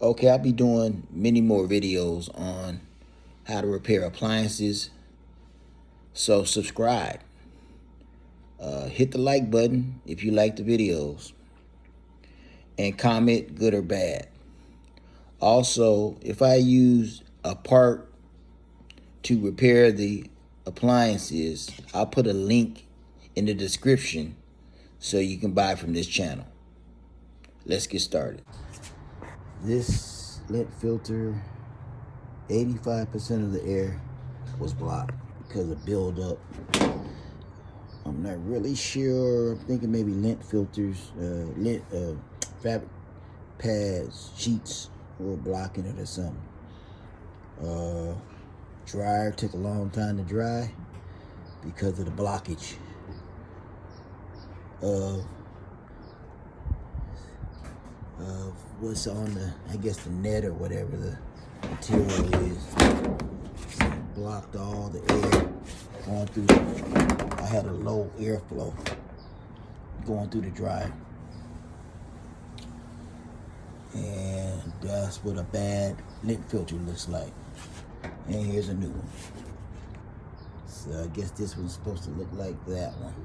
Okay, I'll be doing many more videos on how to repair appliances. So subscribe. Hit the like button if you like the videos. And comment good or bad. Also, if I use a part to repair the appliances, I'll put a link in the description so you can buy from this channel. Let's get started. This lint filter, 85% of the air was blocked because of buildup. I'm not really sure. I'm thinking maybe lint filters, fabric pads, sheets were blocking it or something. Dryer took a long time to dry because of the blockage of what's on the, I guess the net or whatever the material is. So it blocked all the air going through. I had a low airflow going through the dryer. And that's what a bad lint filter looks like. And here's a new one. So I guess this one's supposed to look like that one.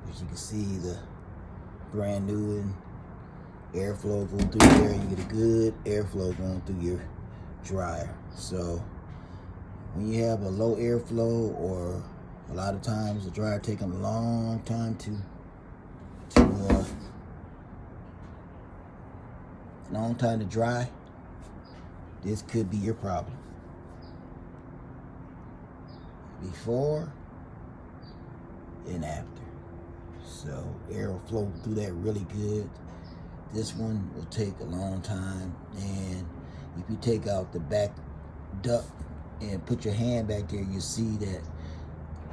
But you can see the brand new and airflow going through there. You get a good airflow going through your dryer. So when you have a low airflow, or a lot of times the dryer taking a long time to dry, this could be your problem. Before and after. So air will flow through that really good. This one will take a long time, and if you take out the back duct and put your hand back there, you see that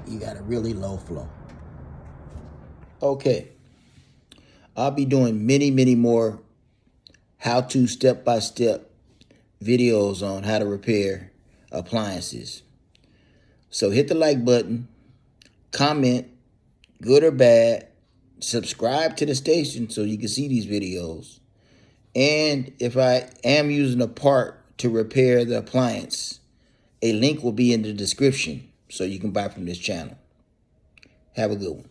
you got a really low flow. Okay, I'll be doing many more how-to step-by-step videos on how to repair appliances. So hit the like button, comment, good or bad, subscribe to the station so you can see these videos. And if I am using a part to repair the appliance, a link will be in the description so you can buy from this channel. Have a good one.